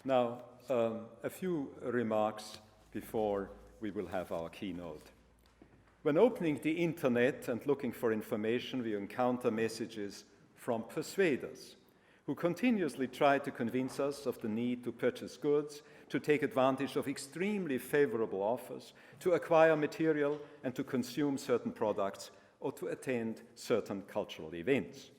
Now, a few remarks before we will have our keynote. When opening the internet and looking for information, we encounter messages from persuaders who continuously try to convince us of the need to purchase goods, to take advantage of extremely favorable offers, to acquire material and to consume certain products, or to attend certain cultural events.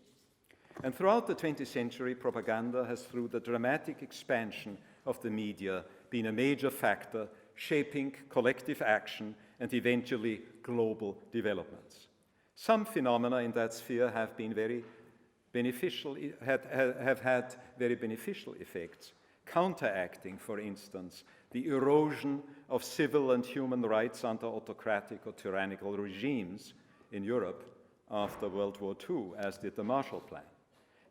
And throughout the 20th century, propaganda has, through the dramatic expansion of the media, been a major factor shaping collective action and eventually global developments. Some phenomena in that sphere have been very beneficial, have had very beneficial effects, counteracting, for instance, the erosion of civil and human rights under autocratic or tyrannical regimes in Europe after World War II, as did the Marshall Plan.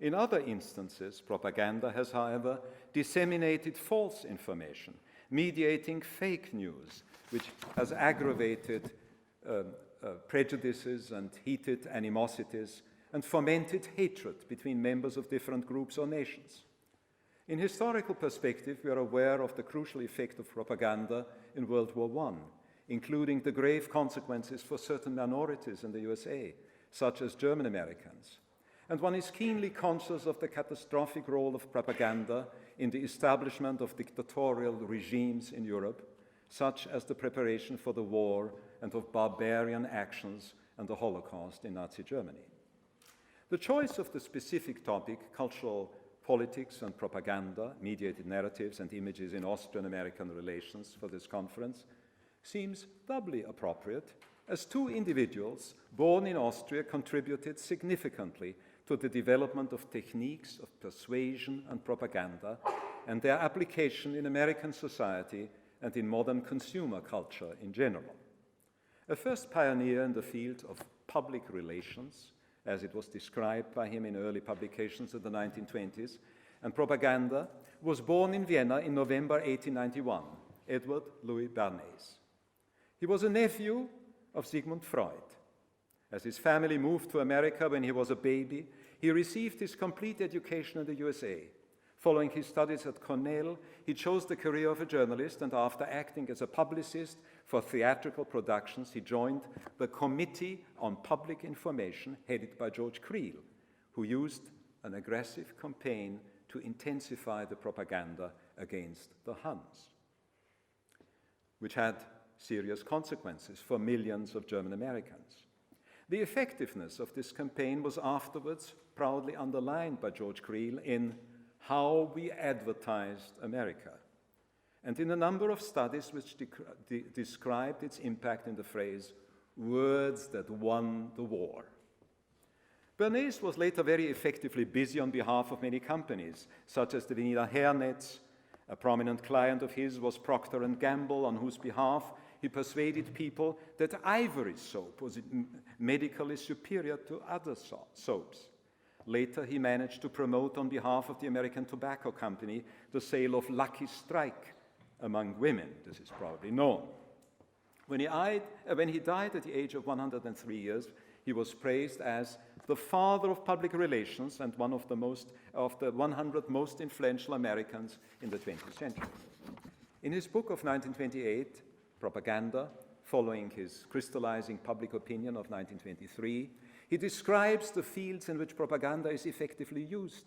In other instances, propaganda has, however, disseminated false information, mediating fake news, which has aggravated prejudices and heated animosities and fomented hatred between members of different groups or nations. In historical perspective, we are aware of the crucial effect of propaganda in World War I, including the grave consequences for certain minorities in the USA, such as German Americans. And one is keenly conscious of the catastrophic role of propaganda in the establishment of dictatorial regimes in Europe, such as the preparation for the war and of barbarian actions and the Holocaust in Nazi Germany. The choice of the specific topic, cultural politics and propaganda, mediated narratives and images in Austrian-American relations for this conference, seems doubly appropriate, as two individuals born in Austria contributed significantly to the development of techniques of persuasion and propaganda and their application in American society and in modern consumer culture in general. A first pioneer in the field of public relations, as it was described by him in early publications in the 1920s, and propaganda, was born in Vienna in November 1891, Edward Louis Bernays. He was a nephew of Sigmund Freud. As his family moved to America when he was a baby, he received his complete education in the USA. Following his studies at Cornell, he chose the career of a journalist, and after acting as a publicist for theatrical productions, he joined the Committee on Public Information headed by George Creel, who used an aggressive campaign to intensify the propaganda against the Huns, which had serious consequences for millions of German Americans. The effectiveness of this campaign was afterwards proudly underlined by George Creel in How We Advertised America, and in a number of studies which described its impact in the phrase, words that won the war. Bernays was later very effectively busy on behalf of many companies, such as the Wiener Hairnetz. A prominent client of his was Procter & Gamble, on whose behalf he persuaded people that ivory soap was medically superior to other soaps. Later, he managed to promote on behalf of the American Tobacco Company the sale of Lucky Strike among women. This is probably known. When he died at the age of 103 years, he was praised as the father of public relations and one of the 100 most influential Americans in the 20th century. In his book of 1928, Propaganda, following his crystallizing public opinion of 1923, he describes the fields in which propaganda is effectively used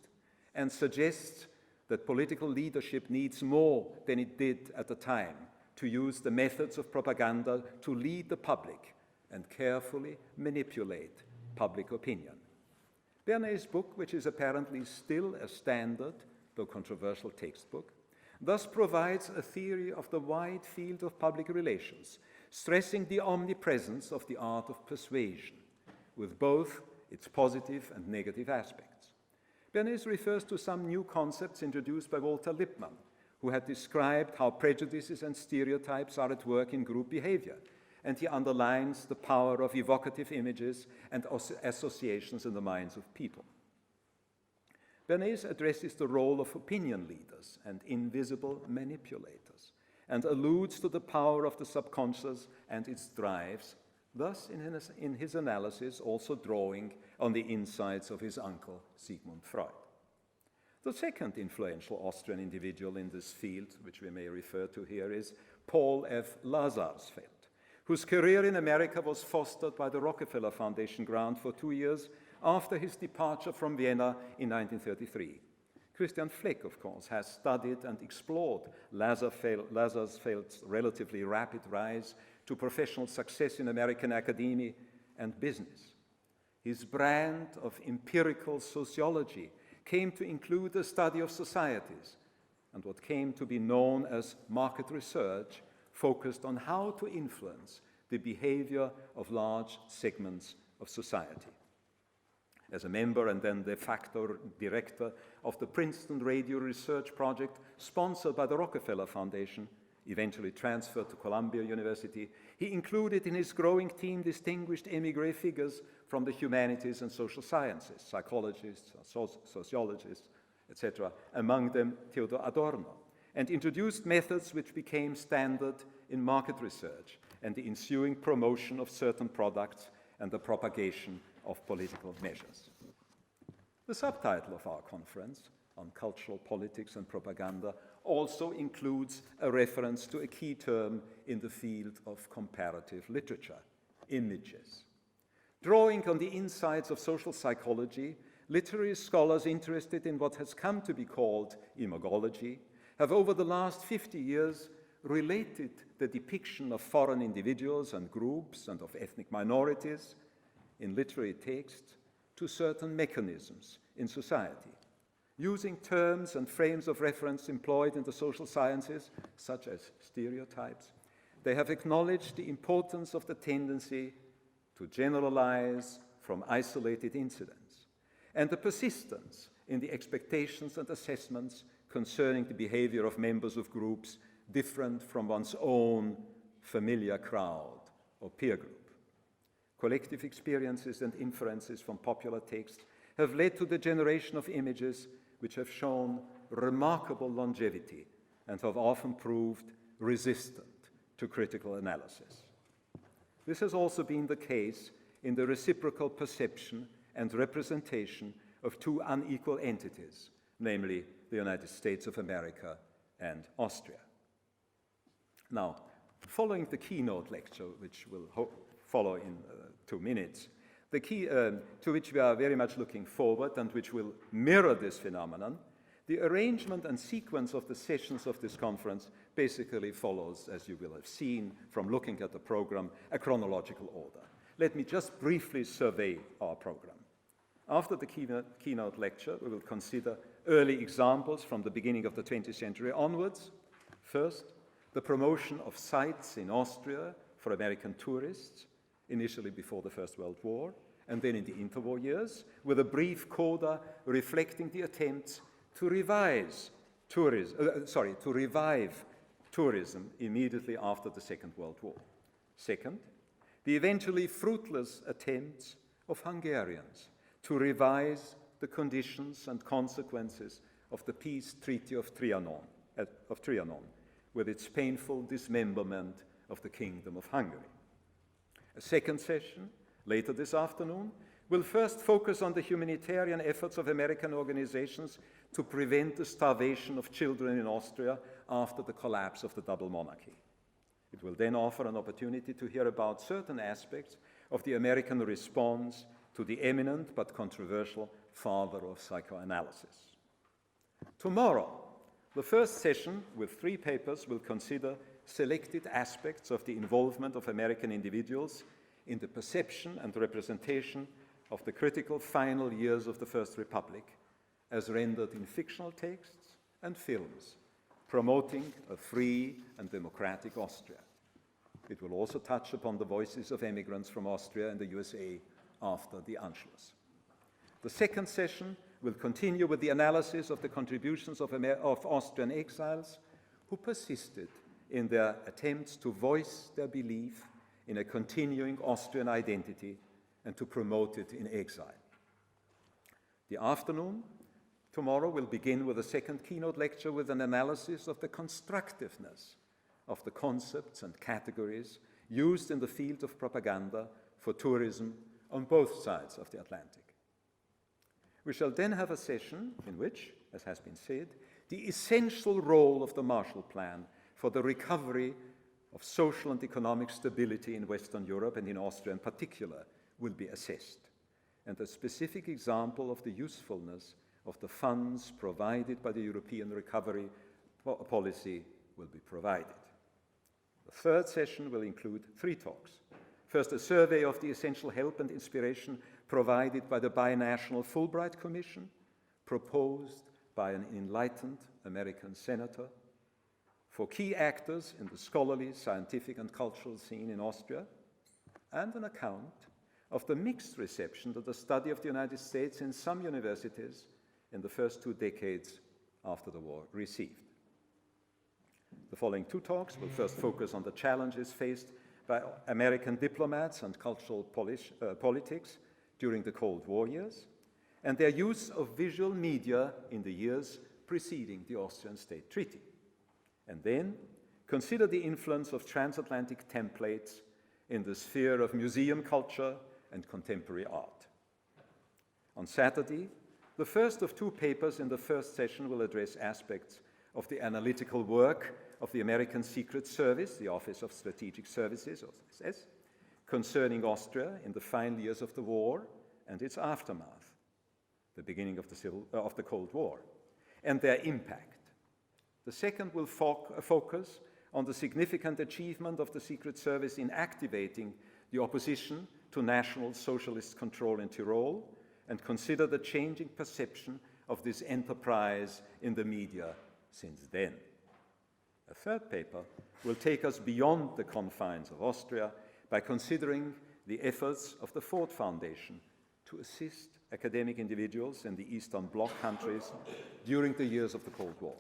and suggests that political leadership needs more than it did at the time to use the methods of propaganda to lead the public and carefully manipulate public opinion. Bernays' book, which is apparently still a standard, though controversial textbook, thus provides a theory of the wide field of public relations, stressing the omnipresence of the art of persuasion, with both its positive and negative aspects. Bernays refers to some new concepts introduced by Walter Lippmann, who had described how prejudices and stereotypes are at work in group behavior, and he underlines the power of evocative images and associations in the minds of people. Bernays addresses the role of opinion leaders and invisible manipulators, and alludes to the power of the subconscious and its drives, thus in his analysis also drawing on the insights of his uncle Sigmund Freud. The second influential Austrian individual in this field, which we may refer to here, is Paul F. Lazarsfeld, whose career in America was fostered by the Rockefeller Foundation grant for 2 years after his departure from Vienna in 1933. Christian Fleck, of course, has studied and explored Lazarsfeld's relatively rapid rise to professional success in American academia and business. His brand of empirical sociology came to include the study of societies and what came to be known as market research, focused on how to influence the behavior of large segments of society. As a member and then de facto director of the Princeton Radio Research Project, sponsored by the Rockefeller Foundation, eventually transferred to Columbia University, he included in his growing team distinguished émigré figures from the humanities and social sciences, psychologists, sociologists, etc., among them Theodor Adorno, and introduced methods which became standard in market research and the ensuing promotion of certain products and the propagation of political measures. The subtitle of our conference, on cultural politics and propaganda, also includes a reference to a key term in the field of comparative literature, images. Drawing on the insights of social psychology, literary scholars interested in what has come to be called imagology have over the last 50 years related the depiction of foreign individuals and groups and of ethnic minorities in literary texts to certain mechanisms in society, using terms and frames of reference employed in the social sciences, such as stereotypes. They have acknowledged the importance of the tendency to generalize from isolated incidents, and the persistence in the expectations and assessments concerning the behavior of members of groups different from one's own familiar crowd or peer group. Collective experiences and inferences from popular texts have led to the generation of images which have shown remarkable longevity and have often proved resistant to critical analysis. This has also been the case in the reciprocal perception and representation of two unequal entities, namely the United States of America and Austria. Now, following the keynote lecture, which will follow in 2 minutes, the key to which we are very much looking forward and which will mirror this phenomenon, the arrangement and sequence of the sessions of this conference basically follows, as you will have seen from looking at the program, a chronological order. Let me just briefly survey our program. After the keynote lecture, we will consider early examples from the beginning of the 20th century onwards. First, the promotion of sites in Austria for American tourists, initially before the First World War, and then in the interwar years, with a brief coda reflecting the attempts to revive tourism immediately after the Second World War. Second, the eventually fruitless attempts of Hungarians to revise the conditions and consequences of the peace treaty of Trianon, with its painful dismemberment of the Kingdom of Hungary. A second session, later this afternoon, will first focus on the humanitarian efforts of American organizations to prevent the starvation of children in Austria after the collapse of the double monarchy. It will then offer an opportunity to hear about certain aspects of the American response to the eminent but controversial father of psychoanalysis. Tomorrow, the first session with 3 papers will consider selected aspects of the involvement of American individuals in the perception and representation of the critical final years of the First Republic, as rendered in fictional texts and films, promoting a free and democratic Austria. It will also touch upon the voices of immigrants from Austria and the USA after the Anschluss. The second session will continue with the analysis of the contributions of Austrian exiles who persisted in their attempts to voice their belief in a continuing Austrian identity and to promote it in exile. The afternoon tomorrow will begin with a second keynote lecture with an analysis of the constructiveness of the concepts and categories used in the field of propaganda for tourism on both sides of the Atlantic. We shall then have a session in which, as has been said, the essential role of the Marshall Plan for the recovery of social and economic stability in Western Europe and in Austria in particular will be assessed, and a specific example of the usefulness of the funds provided by the European recovery policy will be provided. The third session will include 3 talks. First, a survey of the essential help and inspiration provided by the binational Fulbright Commission, proposed by an enlightened American senator, for key actors in the scholarly, scientific, and cultural scene in Austria, and an account of the mixed reception that the study of the United States in some universities in the first 2 decades after the war received. The following 2 talks will first focus on the challenges faced by American diplomats and cultural politics during the Cold War years, and their use of visual media in the years preceding the Austrian State Treaty. And then consider the influence of transatlantic templates in the sphere of museum culture and contemporary art. On Saturday, the first of 2 papers in the first session will address aspects of the analytical work of the American Secret Service, the Office of Strategic Services, or SS, concerning Austria in the final years of the war and its aftermath, the beginning of the Cold War, and their impact. The second will focus on the significant achievement of the Secret Service in activating the opposition to National Socialist control in Tyrol and consider the changing perception of this enterprise in the media since then. A third paper will take us beyond the confines of Austria by considering the efforts of the Ford Foundation to assist academic individuals in the Eastern Bloc countries during the years of the Cold War.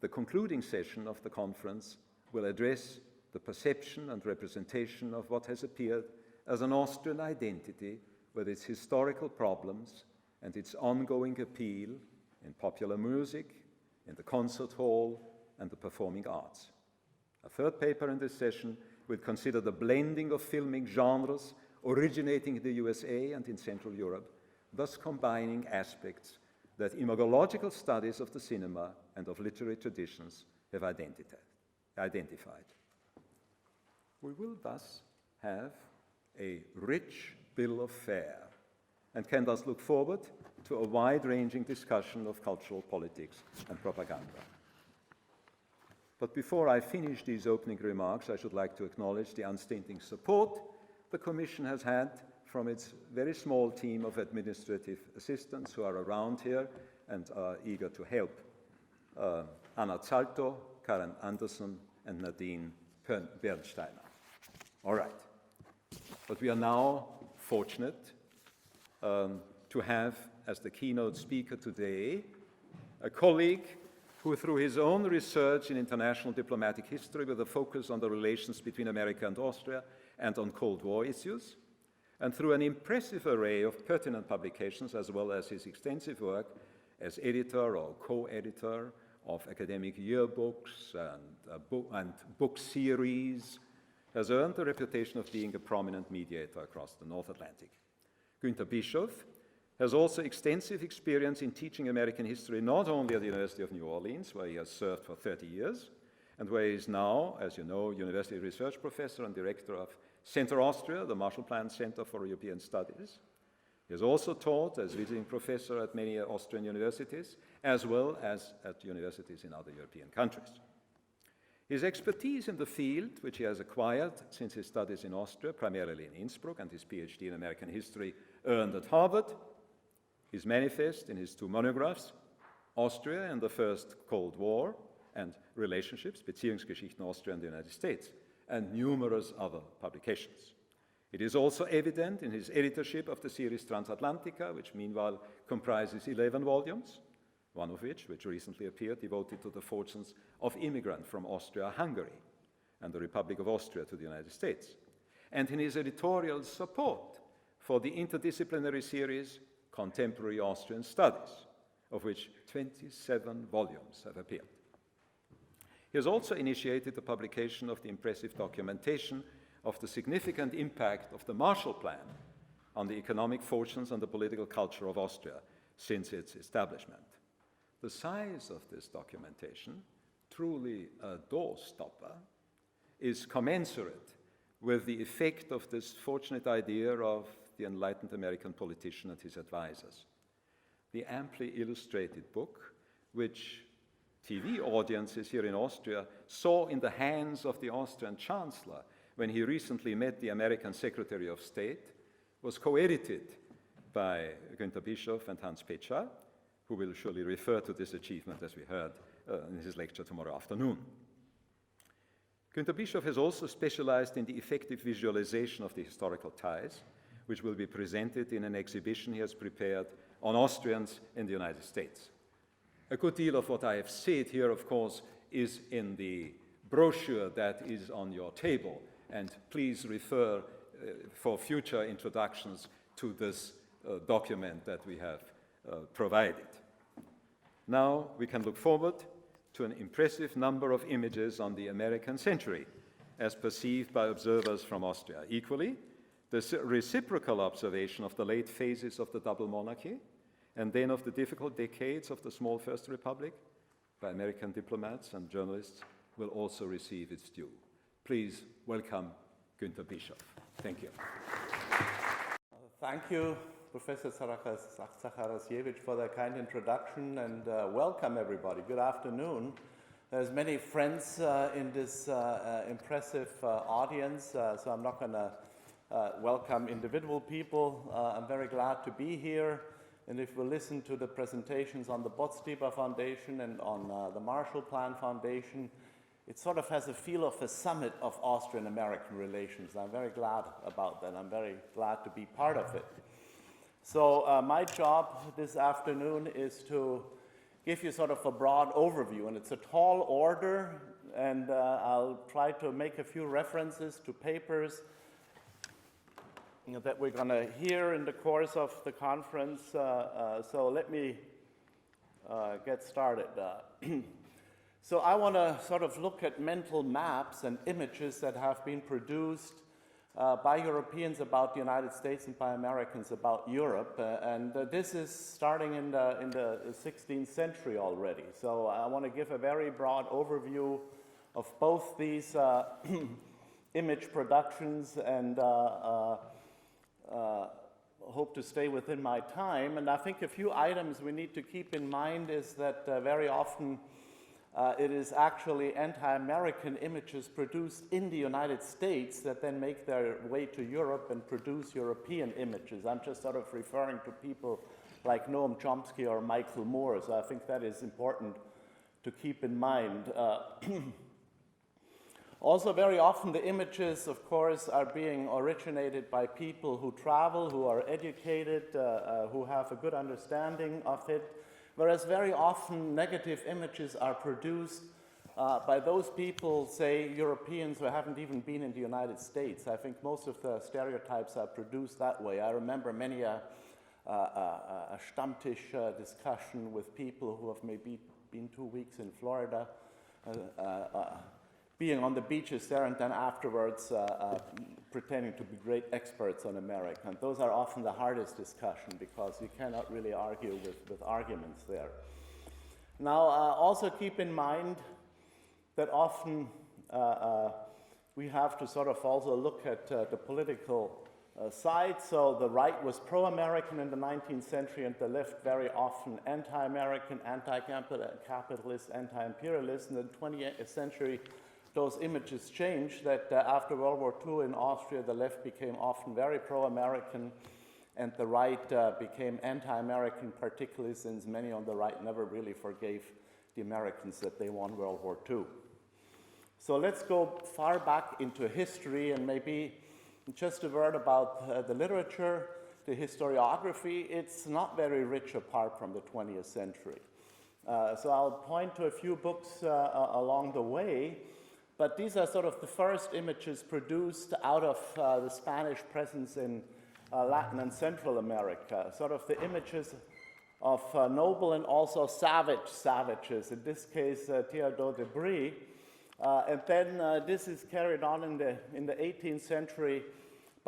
The concluding session of the conference will address the perception and representation of what has appeared as an Austrian identity with its historical problems and its ongoing appeal in popular music, in the concert hall, and the performing arts. A third paper in this session will consider the blending of filming genres originating in the USA and in Central Europe, thus combining aspects that imagological studies of the cinema and of literary traditions have identified. We will thus have a rich bill of fare and can thus look forward to a wide-ranging discussion of cultural politics and propaganda. But before I finish these opening remarks, I should like to acknowledge the unstinting support the Commission has had from its very small team of administrative assistants who are around here and are eager to help. Anna Zalto, Karen Anderson, and Nadine Bernsteiner. All right. But we are now fortunate to have as the keynote speaker today a colleague who, through his own research in international diplomatic history with a focus on the relations between America and Austria and on Cold War issues, and through an impressive array of pertinent publications, as well as his extensive work as editor or co-editor of academic yearbooks and book series, has earned the reputation of being a prominent mediator across the North Atlantic. Günter Bischof has also extensive experience in teaching American history, not only at the University of New Orleans, where he has served for 30 years, and where he is now, as you know, University Research Professor and Director of Center Austria, the Marshall Plan Center for European Studies. He has also taught as visiting professor at many Austrian universities, as well as at universities in other European countries. His expertise in the field, which he has acquired since his studies in Austria, primarily in Innsbruck, and his PhD in American history earned at Harvard, is manifest in his 2 monographs, Austria in the First Cold War and Relationships, Beziehungsgeschichten Austria and the United States, and numerous other publications. It is also evident in his editorship of the series Transatlantica, which meanwhile comprises 11 volumes, one of which recently appeared, devoted to the fortunes of immigrants from Austria-Hungary and the Republic of Austria to the United States, and in his editorial support for the interdisciplinary series Contemporary Austrian Studies, of which 27 volumes have appeared. He has also initiated the publication of the impressive documentation of the significant impact of the Marshall Plan on the economic fortunes and the political culture of Austria, since its establishment. The size of this documentation, truly a doorstopper, is commensurate with the effect of this fortunate idea of the enlightened American politician and his advisors. The amply illustrated book, which TV audiences here in Austria saw in the hands of the Austrian Chancellor when he recently met the American Secretary of State, was co-edited by Günter Bischof and Hans Pecha, who will surely refer to this achievement, as we heard in his lecture tomorrow afternoon. Günter Bischof has also specialized in the effective visualization of the historical ties, which will be presented in an exhibition he has prepared on Austrians in the United States. A good deal of what I have said here, of course, is in the brochure that is on your table, and please refer for future introductions to this document that we have provided. Now we can look forward to an impressive number of images on the American century, as perceived by observers from Austria. Equally, the reciprocal observation of the late phases of the double monarchy, and then of the difficult decades of the small First Republic, by American diplomats and journalists, will also receive its due. Please welcome Günter Bischof. Thank you. Thank you, Professor Zacharasiewicz, for that kind introduction, and welcome everybody. Good afternoon. There's many friends in this impressive audience, so I'm not going to welcome individual people. I'm very glad to be here, and if we listen to the presentations on the Botstiber Foundation and on the Marshall Plan Foundation, it sort of has a feel of a summit of Austrian-American relations. I'm very glad about that. I'm very glad to be part of it. So my job this afternoon is to give you sort of a broad overview, and it's a tall order, and I'll try to make a few references to papers that we're going to hear in the course of the conference. So let me get started. So I want to sort of look at mental maps and images that have been produced by Europeans about the United States and by Americans about Europe. And this is starting in the 16th century already. So I want to give a very broad overview of both these image productions, and hope to stay within my time. And I think a few items we need to keep in mind is that very often it is actually anti-American images produced in the United States that then make their way to Europe and produce European images. I'm just sort of referring to people like Noam Chomsky or Michael Moore, so I think that is important to keep in mind. Also, very often the images, of course, are being originated by people who travel, who are educated, who have a good understanding of it, whereas very often negative images are produced by those people, say Europeans who haven't even been in the United States. I think most of the stereotypes are produced that way. I remember many a Stammtisch discussion with people who have maybe been 2 weeks in Florida, being on the beaches there, and then afterwards pretending to be great experts on America. And those are often the hardest discussion, because you cannot really argue with arguments there. Now, also keep in mind that often we have to sort of also look at the political side. So the right was pro-American in the 19th century, and the left very often anti-American, anti-capitalist, anti-imperialist. In the 20th century, those images changed, that after World War II in Austria, the left became often very pro-American, and the right became anti-American, particularly since many on the right never really forgave the Americans that they won World War II. So let's go far back into history, and maybe just a word about the literature, the historiography. It's not very rich apart from the 20th century. So I'll point to a few books along the way. But these are sort of the first images produced out of the Spanish presence in Latin and Central America, sort of the images of noble and also savages, in this case Theodore de Bry. And then this is carried on in the 18th century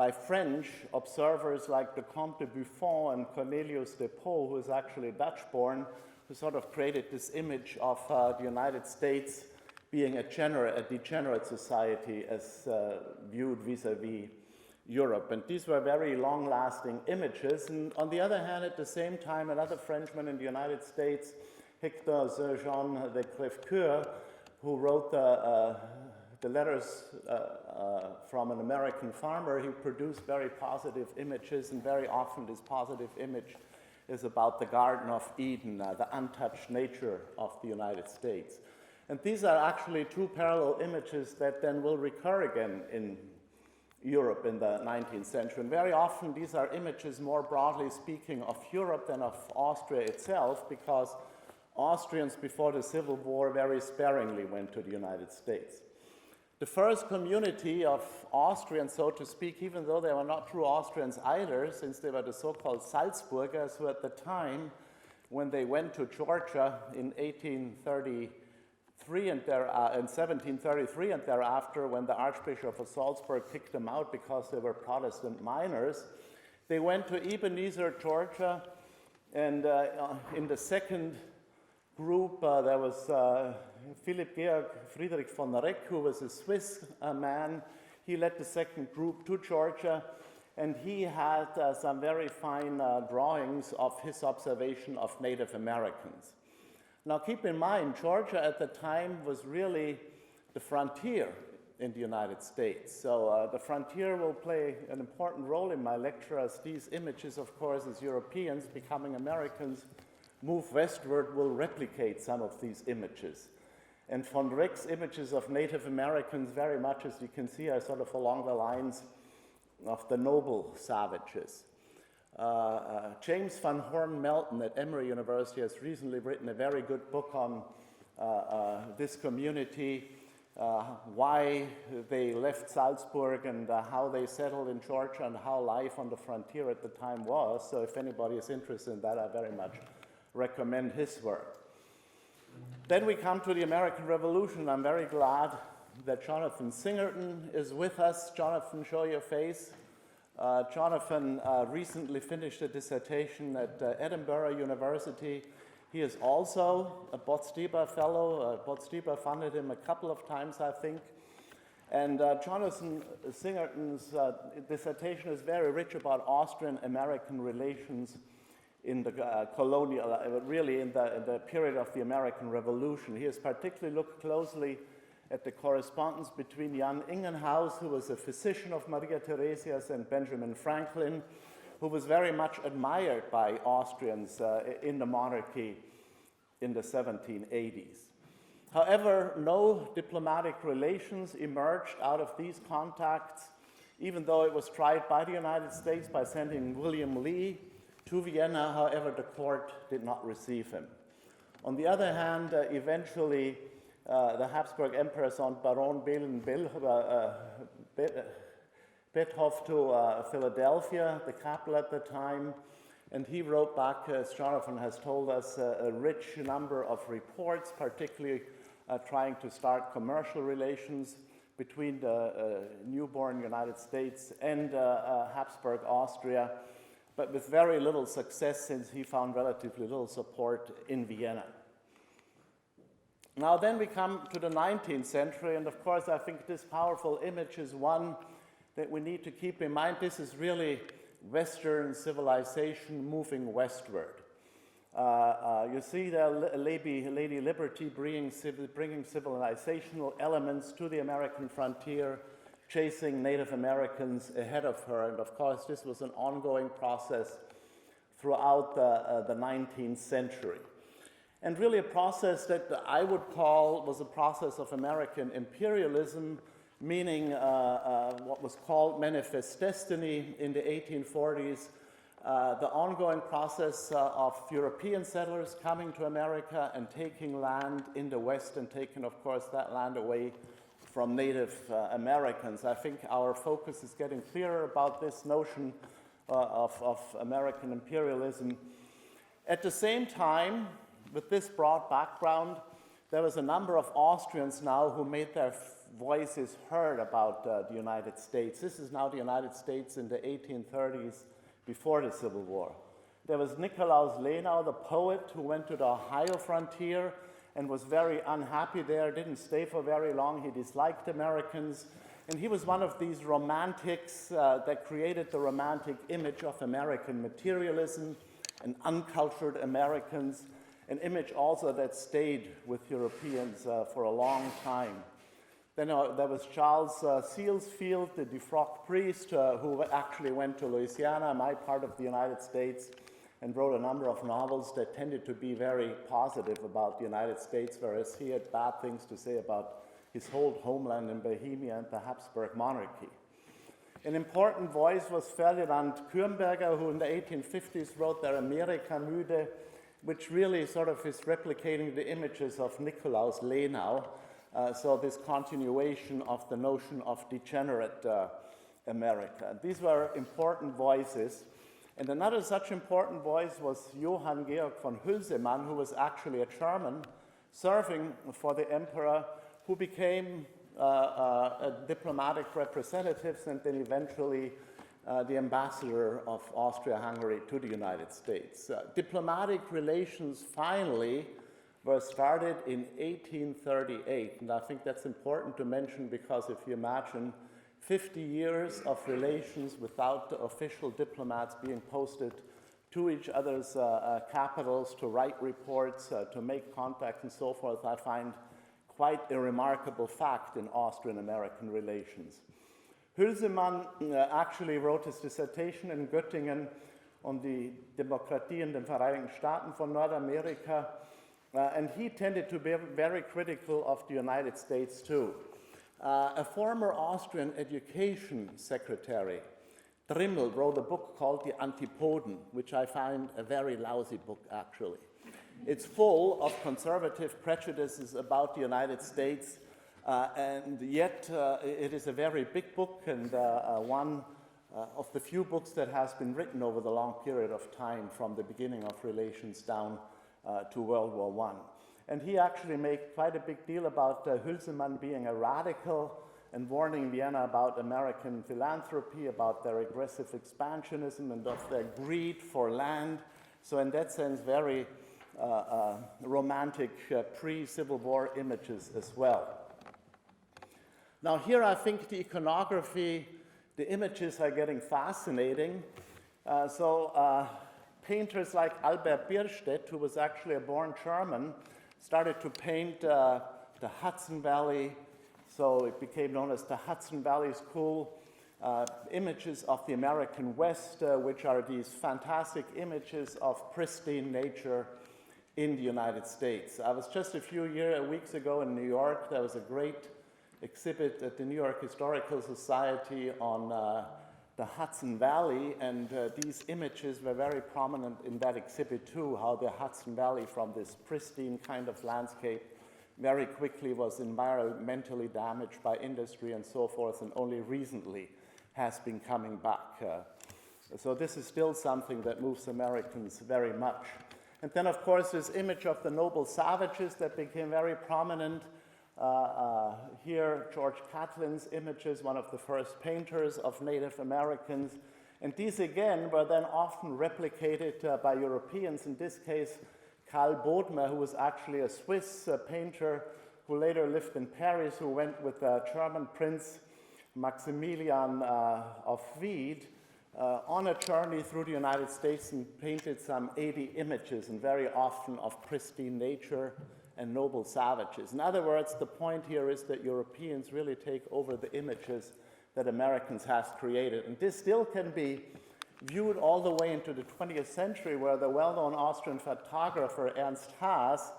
by French observers like the Comte de Buffon and Cornelius de Pau, who is actually Dutch-born, who sort of created this image of the United States being a degenerate society as viewed vis-a-vis Europe. And these were very long-lasting images. And on the other hand, at the same time, another Frenchman in the United States, Hector Jean de Crèvecoeur, who wrote the letters from an American farmer, he produced very positive images, and very often this positive image is about the Garden of Eden, the untouched nature of the United States. And these are actually two parallel images that then will recur again in Europe in the 19th century. And very often these are images, more broadly speaking, of Europe than of Austria itself, because Austrians before the Civil War very sparingly went to the United States. The first community of Austrians, so to speak, even though they were not true Austrians either, since they were the so-called Salzburgers, who at the time, when they went to Georgia in 1733 and thereafter, when the Archbishop of Salzburg kicked them out because they were Protestant miners, they went to Ebenezer, Georgia, and in the second group there was Philipp Georg Friedrich von Reck, who was a Swiss man. He led the second group to Georgia, and he had some very fine drawings of his observation of Native Americans. Now keep in mind, Georgia at the time was really the frontier in the United States. So the frontier will play an important role in my lecture, as these images, of course, as Europeans becoming Americans move westward, will replicate some of these images. And von Reck's images of Native Americans, very much, as you can see, are sort of along the lines of the noble savages. James van Horn Melton at Emory University has recently written a very good book on this community, why they left Salzburg and how they settled in Georgia and how life on the frontier at the time was. So if anybody is interested in that, I very much recommend his work. Then we come to the American Revolution. I'm very glad that Jonathan Singerton is with us. Jonathan, show your face. Jonathan recently finished a dissertation at Edinburgh University. He is also a Botstiber fellow. Botstiber funded him a couple of times, I think. And Jonathan Singerton's dissertation is very rich about Austrian-American relations in the colonial, really in the period of the American Revolution. He has particularly looked closely at the correspondence between Jan Ingenhaus, who was a physician of Maria Theresias, and Benjamin Franklin, who was very much admired by Austrians in the monarchy in the 1780s. However, no diplomatic relations emerged out of these contacts, even though it was tried by the United States by sending William Lee to Vienna. However, the court did not receive him. On the other hand, eventually, the Habsburg Emperor sent Baron Beethoven to Philadelphia, the capital at the time, and he wrote back, as Jonathan has told us, a rich number of reports, particularly trying to start commercial relations between the newborn United States and Habsburg Austria, but with very little success, since he found relatively little support in Vienna. Now then we come to the 19th century, and of course I think this powerful image is one that we need to keep in mind. This is really Western civilization moving westward. You see there Lady Liberty bringing civilizational elements to the American frontier, chasing Native Americans ahead of her, and of course this was an ongoing process throughout the 19th century. And really a process that I would call was a process of American imperialism, meaning what was called manifest destiny in the 1840s, the ongoing process of European settlers coming to America and taking land in the West and taking, of course, that land away from Native Americans. I think our focus is getting clearer about this notion of American imperialism. At the same time, with this broad background, there was a number of Austrians now who made their voice is heard about the United States. This is now the United States in the 1830s, before the Civil War. There was Nikolaus Lenau, the poet, who went to the Ohio frontier and was very unhappy there, didn't stay for very long. He disliked Americans. And he was one of these romantics that created the romantic image of American materialism and uncultured Americans, an image also that stayed with Europeans for a long time. Then there was Charles Sealsfield, the defrocked priest, who actually went to Louisiana, my part of the United States, and wrote a number of novels that tended to be very positive about the United States, whereas he had bad things to say about his whole homeland in Bohemia and the Habsburg monarchy. An important voice was Ferdinand Kürnberger, who in the 1850s wrote Der Amerika-Müde, which really sort of is replicating the images of Nikolaus Lenau, so this continuation of the notion of degenerate America. These were important voices. And another such important voice was Johann Georg von Hülsemann, who was actually a German serving for the emperor, who became a diplomatic representative and then eventually the ambassador of Austria-Hungary to the United States. Diplomatic relations finally were started in 1838, and I think that's important to mention because if you imagine 50 years of relations without the official diplomats being posted to each other's capitals to write reports, to make contact and so forth, I find quite a remarkable fact in Austrian-American relations. Hülsemann actually wrote his dissertation in Göttingen on die Demokratie in den Vereinigten Staaten von Nordamerika, and he tended to be very critical of the United States too. A former Austrian education secretary, Trimmel, wrote a book called The Antipoden, which I find a very lousy book, actually. It's full of conservative prejudices about the United States, and yet it is a very big book and one of the few books that has been written over the long period of time from the beginning of relations down to World War I. And he actually made quite a big deal about Hülsemann being a radical and warning Vienna about American philanthropy, about their aggressive expansionism and of their greed for land. So in that sense, very romantic pre-Civil War images as well. Now here I think the iconography, the images are getting fascinating. Painters like Albert Bierstedt, who was actually a born German, started to paint the Hudson Valley, so it became known as the Hudson Valley School. Images of the American West, which are these fantastic images of pristine nature in the United States. I was just a few weeks ago in New York. There was a great exhibit at the New York Historical Society on the Hudson Valley, and these images were very prominent in that exhibit too, how the Hudson Valley from this pristine kind of landscape very quickly was environmentally damaged by industry and so forth, and only recently has been coming back. So this is still something that moves Americans very much. And then of course this image of the noble savages that became very prominent. Here, George Catlin's images, one of the first painters of Native Americans. And these again were then often replicated by Europeans. In this case, Karl Bodmer, who was actually a Swiss painter who later lived in Paris, who went with the German Prince Maximilian of Wied on a journey through the United States and painted some 80 images, and very often of pristine nature and noble savages. In other words, the point here is that Europeans really take over the images that Americans have created. And this still can be viewed all the way into the 20th century, where the well-known Austrian photographer Ernst Haas,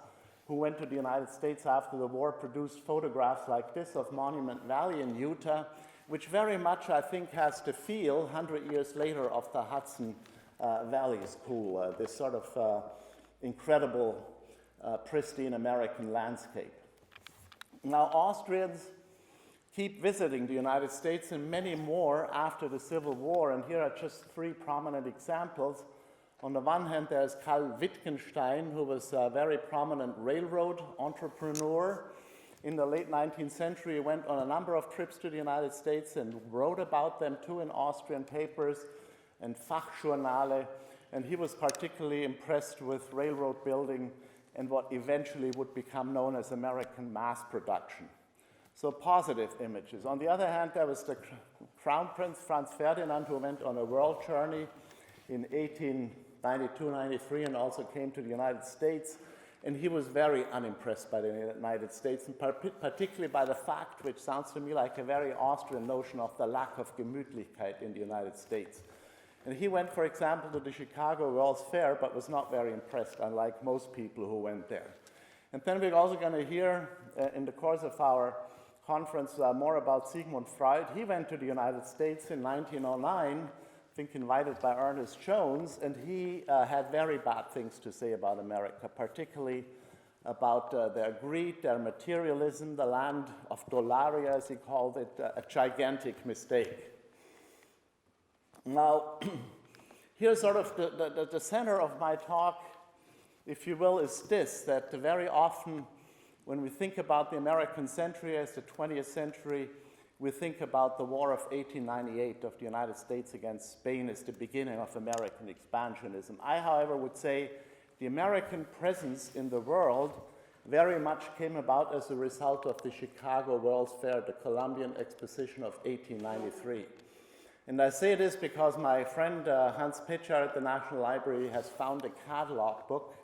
who went to the United States after the war, produced photographs like this of Monument Valley in Utah, which very much, I think, has the feel, 100 years later, of the Hudson Valley School, this sort of incredible pristine American landscape. Now, Austrians keep visiting the United States and many more after the Civil War, and here are just three prominent examples. On the one hand, there's Karl Wittgenstein, who was a very prominent railroad entrepreneur, in the late 19th century, went on a number of trips to the United States and wrote about them too in Austrian papers and Fachjournale. And he was particularly impressed with railroad building and what eventually would become known as American mass production. So positive images. On the other hand, there was the Crown Prince Franz Ferdinand, who went on a world journey in 1892-93 and also came to the United States. And he was very unimpressed by the United States, and particularly by the fact, which sounds to me like a very Austrian notion, of the lack of Gemütlichkeit in the United States. And he went, for example, to the Chicago World's Fair, but was not very impressed, unlike most people who went there. And then we're also going to hear in the course of our conference more about Sigmund Freud. He went to the United States in 1909, I think invited by Ernest Jones, and he had very bad things to say about America, particularly about their greed, their materialism, the land of Dollaria, as he called it, a gigantic mistake. Now, here's sort of the center of my talk, if you will, is this, that very often when we think about the American century as the 20th century, we think about the War of 1898 of the United States against Spain as the beginning of American expansionism. I, however, would say the American presence in the world very much came about as a result of the Chicago World's Fair, the Columbian Exposition of 1893. And I say this because my friend Hans Pitcher at the National Library has found a catalog book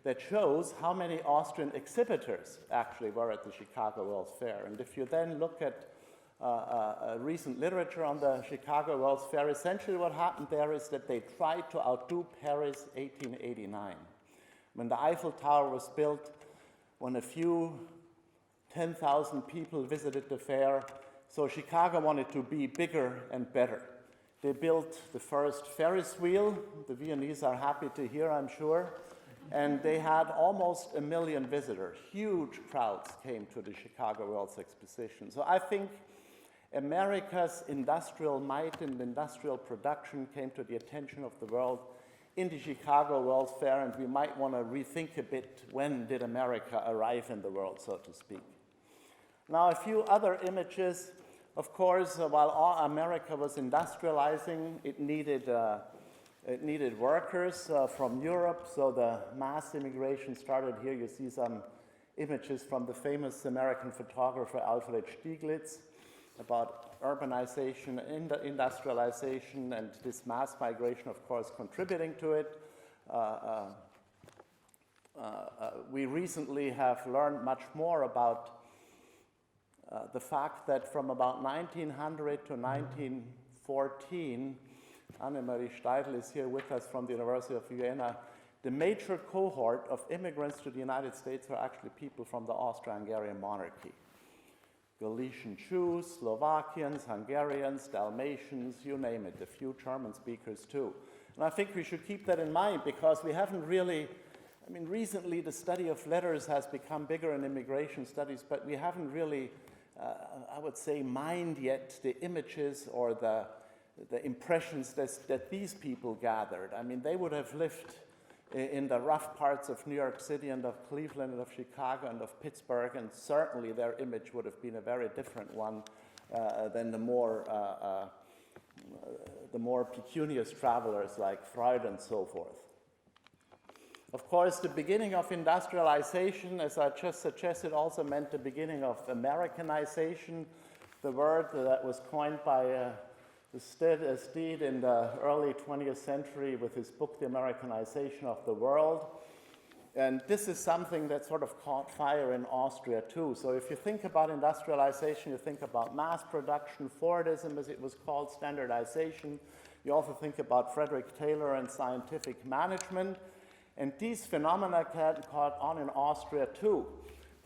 that shows how many Austrian exhibitors actually were at the Chicago World's Fair. And if you then look at recent literature on the Chicago World's Fair, essentially what happened there is that they tried to outdo Paris 1889. When the Eiffel Tower was built, when a few 10,000 people visited the fair, so Chicago wanted to be bigger and better. They built the first Ferris wheel. The Viennese are happy to hear, I'm sure. And they had almost 1 million visitors. Huge crowds came to the Chicago World's Exposition. So I think America's industrial might and industrial production came to the attention of the world in the Chicago World's Fair, and we might want to rethink a bit, when did America arrive in the world, so to speak. Now, a few other images. Of course, while all America was industrializing, it needed workers from Europe, so the mass immigration started here. You see some images from the famous American photographer Alfred Stieglitz about urbanization and industrialization, and this mass migration, of course, contributing to it. We recently have learned much more about the fact that from about 1900 to 1914, Annemarie Steidl is here with us from the University of Vienna, the major cohort of immigrants to the United States were actually people from the Austro-Hungarian monarchy. Galician Jews, Slovakians, Hungarians, Dalmatians, you name it, a few German speakers too. And I think we should keep that in mind, because we haven't really, I mean, recently the study of letters has become bigger in immigration studies, but we haven't really, I would say, mined yet the images or the impressions that these people gathered. I mean, they would have lived in the rough parts of New York City and of Cleveland and of Chicago and of Pittsburgh, and certainly their image would have been a very different one than the more pecunious travelers like Freud and so forth. Of course, the beginning of industrialization, as I just suggested, also meant the beginning of Americanization, the word that was coined by Steed in the early 20th century with his book, The Americanization of the World. And this is something that sort of caught fire in Austria too. So if you think about industrialization, you think about mass production, Fordism as it was called, standardization. You also think about Frederick Taylor and scientific management. And these phenomena caught on in Austria too.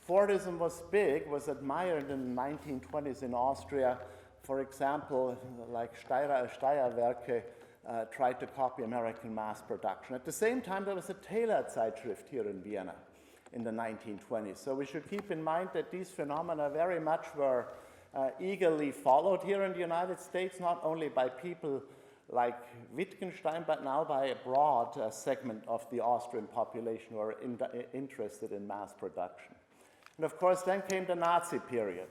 Fordism was big, was admired in the 1920s in Austria. For example, like Steyerwerke tried to copy American mass production. At the same time, there was a Taylor Zeitschrift here in Vienna in the 1920s. So we should keep in mind that these phenomena very much were eagerly followed here in the United States, not only by people like Wittgenstein, but now by a broad segment of the Austrian population who are interested in mass production. And of course, then came the Nazi period.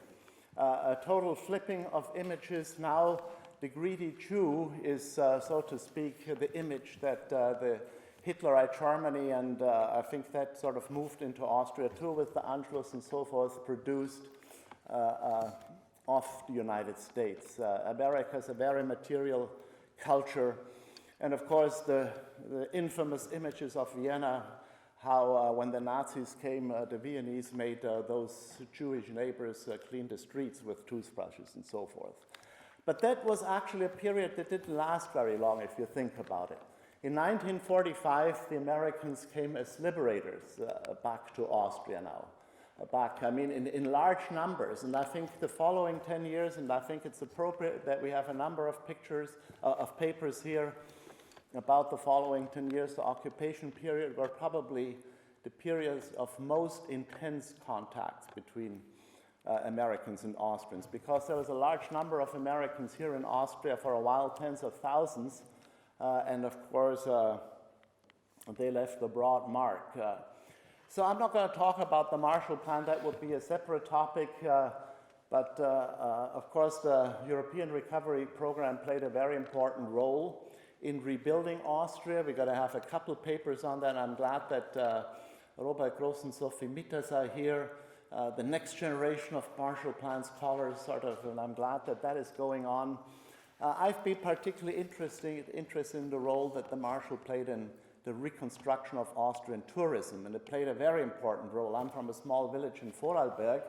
A total flipping of images. Now, the greedy Jew is, so to speak, the image that the Hitlerite Germany, and I think that sort of moved into Austria too with the Anschluss and so forth, produced of the United States. America is a very material culture. And of course, the infamous images of Vienna, how when the Nazis came, the Viennese made those Jewish neighbors clean the streets with toothbrushes and so forth. But that was actually a period that didn't last very long, if you think about it. In 1945, the Americans came as liberators back to Austria now. In large numbers. And I think the following 10 years, and I think it's appropriate that we have a number of pictures, of papers here about the following 10 years. The occupation period were probably the periods of most intense contacts between Americans and Austrians, because there was a large number of Americans here in Austria for a while, tens of thousands, and of course they left a broad mark. So I'm not going to talk about the Marshall Plan, that would be a separate topic, but of course the European Recovery Program played a very important role in rebuilding Austria. We're going to have a couple papers on that. I'm glad that Robert Gross and Sophie Mitters are here, the next generation of Marshall Plan scholars, and I'm glad that that is going on. I've been particularly interested in the role that the Marshall played in the reconstruction of Austrian tourism, and it played a very important role. I'm from a small village in Vorarlberg,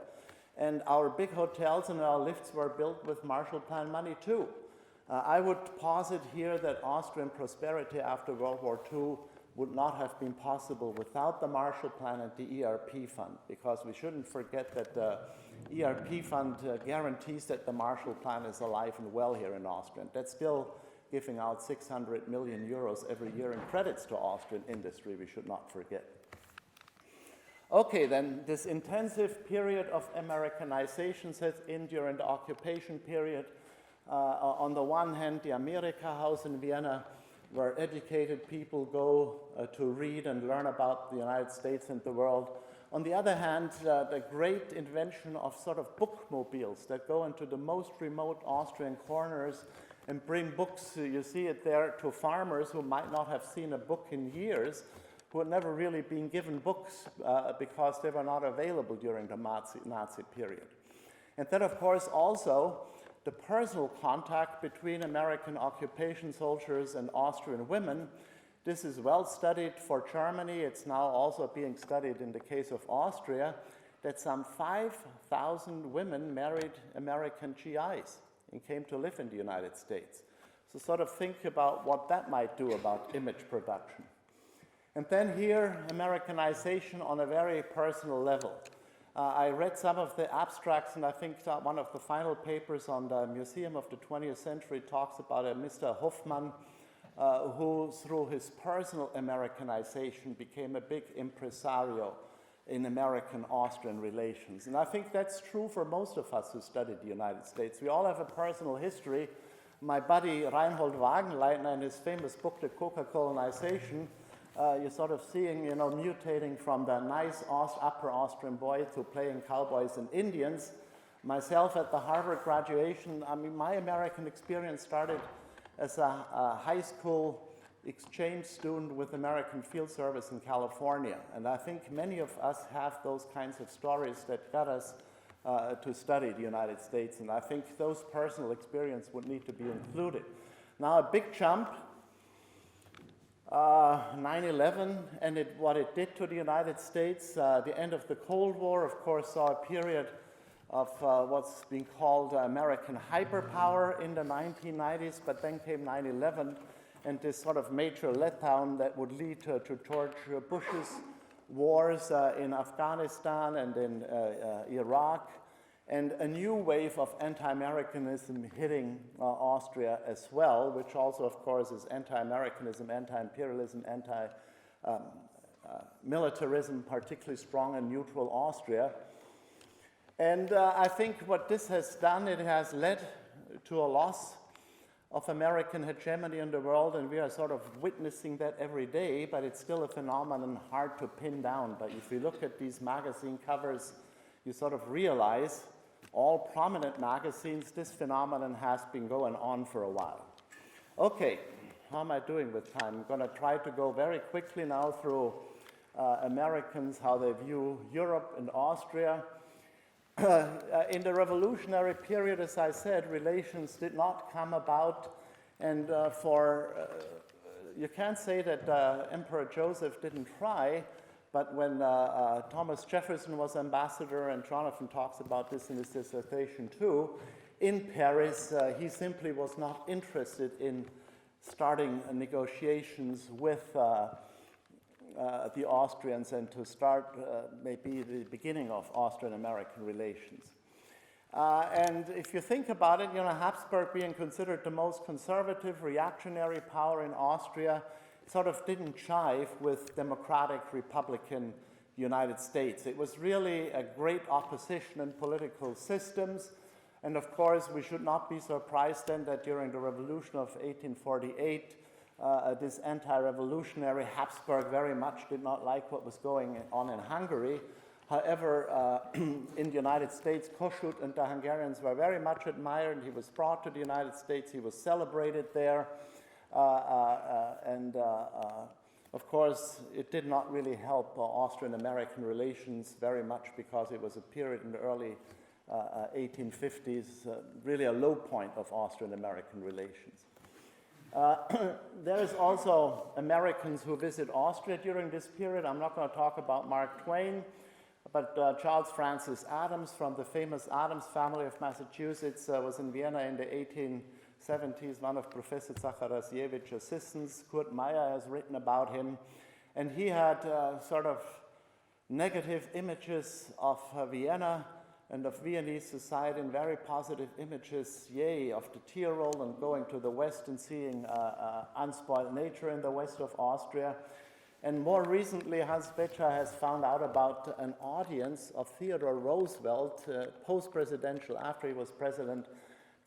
and our big hotels and our lifts were built with Marshall Plan money too. I would posit here that Austrian prosperity after World War II would not have been possible without the Marshall Plan and the ERP Fund, because we shouldn't forget that the ERP Fund guarantees that the Marshall Plan is alive and well here in Austria. That's still giving out 600 million euros every year in credits to Austrian industry, we should not forget. Okay, then this intensive period of Americanization sets in during the occupation period. On the one hand, the America House in Vienna, where educated people go to read and learn about the United States and the world. On the other hand, the great invention of sort of bookmobiles that go into the most remote Austrian corners and bring books, you see it there, to farmers who might not have seen a book in years, who had never really been given books because they were not available during the Nazi period. And then, of course, also the personal contact between American occupation soldiers and Austrian women. This is well studied for Germany. It's now also being studied in the case of Austria, that some 5,000 women married American GIs and came to live in the United States. So sort of think about what that might do about image production. And then here, Americanization on a very personal level. I read some of the abstracts, and I think one of the final papers on the Museum of the 20th Century talks about a Mr. Hoffman, who through his personal Americanization became a big impresario in American-Austrian relations. And I think that's true for most of us who studied the United States. We all have a personal history. My buddy Reinhold Wagenleitner, in his famous book, The Coca-Colonization, you're sort of seeing, mutating from the nice upper Austrian boy to playing cowboys and Indians. Myself at the Harvard graduation, my American experience started as a high school exchange student with American Field Service in California. And I think many of us have those kinds of stories that got us to study the United States. And I think those personal experiences would need to be included. Now, a big jump. 9/11 and what it did to the United States. The end of the Cold War, of course, saw a period of what's being called American hyperpower in the 1990s, but then came 9/11 and this sort of major letdown that would lead to George Bush's wars in Afghanistan and in Iraq, and a new wave of anti-Americanism hitting Austria as well, which also, of course, is anti-Americanism, anti-imperialism, anti-militarism, particularly strong in neutral Austria. And I think what this has done, it has led to a loss of American hegemony in the world, and we are sort of witnessing that every day, but it's still a phenomenon hard to pin down. But if you look at these magazine covers you sort of realize all prominent magazines, this phenomenon has been going on for a while. Okay, how am I doing with time? I'm going to try to go very quickly now through Americans, how they view Europe and Austria. In the revolutionary period, as I said, relations did not come about, and you can't say that Emperor Joseph didn't try, but when Thomas Jefferson was ambassador, and Jonathan talks about this in his dissertation too, in Paris, he simply was not interested in starting negotiations with the Austrians and to start maybe the beginning of Austrian-American relations. And if you think about it, Habsburg being considered the most conservative, reactionary power in Austria sort of didn't jive with democratic, republican United States. It was really a great opposition in political systems. And of course, we should not be surprised then that during the Revolution of 1848, this anti-revolutionary Habsburg very much did not like what was going on in Hungary. However, in the United States, Kossuth and the Hungarians were very much admired. He was brought to the United States. He was celebrated there. Of course, it did not really help Austrian-American relations very much because it was a period in the early 1850s, really a low point of Austrian-American relations. There is also Americans who visit Austria during this period. I'm not going to talk about Mark Twain, but Charles Francis Adams from the famous Adams family of Massachusetts was in Vienna in the 1870s, one of Professor Zacharasiewicz's assistants. Kurt Meyer has written about him, and he had sort of negative images of Vienna and of Viennese society, and very positive images, of the Tyrol and going to the west and seeing unspoiled nature in the west of Austria. And more recently, Hans Becher has found out about an audience of Theodore Roosevelt, post-presidential, after he was president,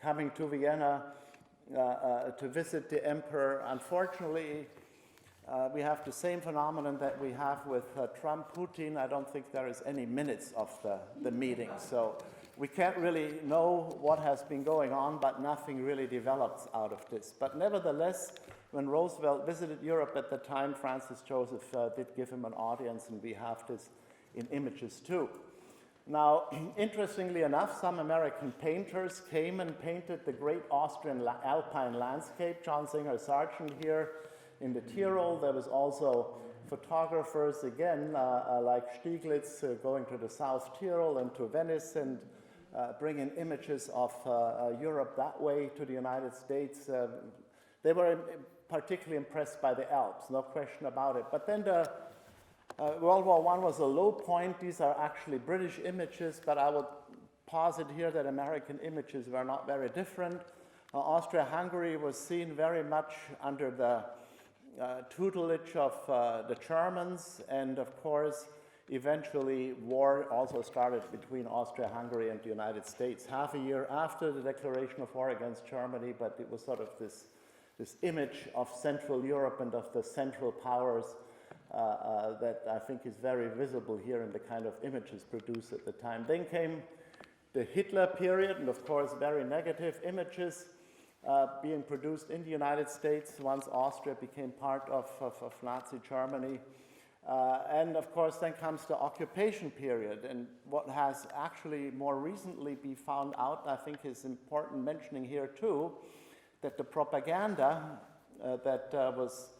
coming to Vienna to visit the emperor. Unfortunately, we have the same phenomenon that we have with Trump, Putin. I don't think there is any minutes of the meeting. So we can't really know what has been going on, but nothing really develops out of this. But nevertheless, when Roosevelt visited Europe at the time, Francis Joseph did give him an audience, and we have this in images too. Now, interestingly enough, some American painters came and painted the great Austrian alpine landscape. John Singer Sargent here in the Tyrol. There was also photographers, again, like Stieglitz, going to the South Tyrol and to Venice and bringing images of Europe that way to the United States. They were particularly impressed by the Alps, no question about it. But then the World War I was a low point. These are actually British images, but I would posit here that American images were not very different. Austria-Hungary was seen very much under the tutelage of the Germans, and of course, eventually war also started between Austria-Hungary and the United States half a year after the declaration of war against Germany, but it was sort of this image of Central Europe and of the Central Powers that I think is very visible here in the kind of images produced at the time. Then came the Hitler period, and of course very negative images being produced in the United States once Austria became part of Nazi Germany. And of course then comes the occupation period, and what has actually more recently been found out, I think is important mentioning here too, that the propaganda that was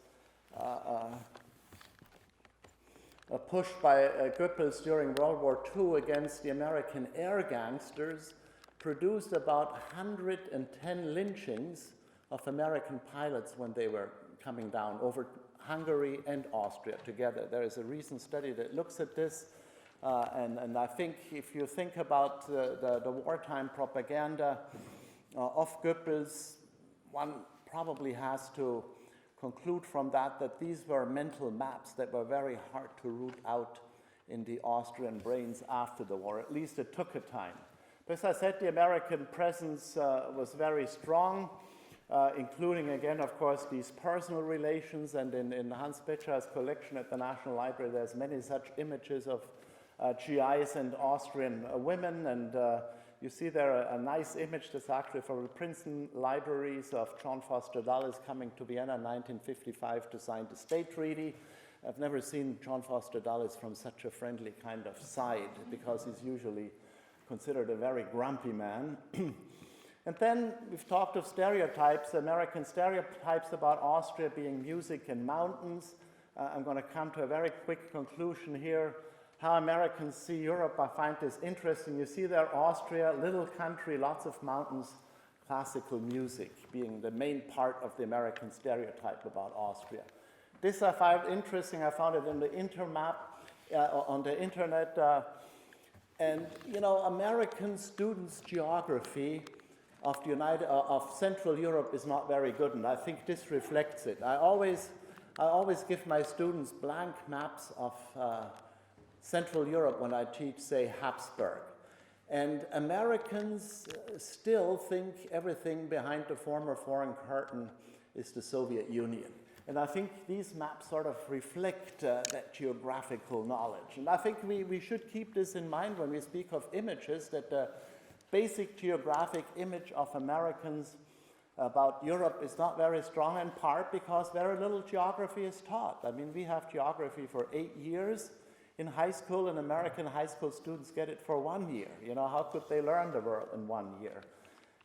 pushed by Goebbels during World War II against the American air gangsters produced about 110 lynchings of American pilots when they were coming down over Hungary and Austria together. There is a recent study that looks at this, and I think if you think about the wartime propaganda of Goebbels, one probably has to conclude from that these were mental maps that were very hard to root out in the Austrian brains after the war. At least it took a time. But as I said, the American presence was very strong, including, again, of course, these personal relations. And in Hans Becher's collection at the National Library, there's many such images of GIs and Austrian women. And you see there a nice image that's actually from the Princeton libraries of John Foster Dulles coming to Vienna in 1955 to sign the state treaty. I've never seen John Foster Dulles from such a friendly kind of side, because he's usually considered a very grumpy man. And then we've talked of stereotypes, American stereotypes about Austria being music and mountains. I'm going to come to a very quick conclusion here. How Americans see Europe, I find this interesting. You see there Austria, little country, lots of mountains, classical music being the main part of the American stereotype about Austria. This I find interesting. I found it in the Intermap on the internet. And you know, American students' geography of Central Europe is not very good, and I think this reflects it. I always give my students blank maps of Central Europe when I teach, say, Habsburg. And Americans still think everything behind the former Foreign Curtain is the Soviet Union. And I think these maps sort of reflect that geographical knowledge. And I think we should keep this in mind when we speak of images, that the basic geographic image of Americans about Europe is not very strong, in part because very little geography is taught. I mean, we have geography for 8 years in high school, and American high school students get it for 1 year. You know, how could they learn the world in 1 year?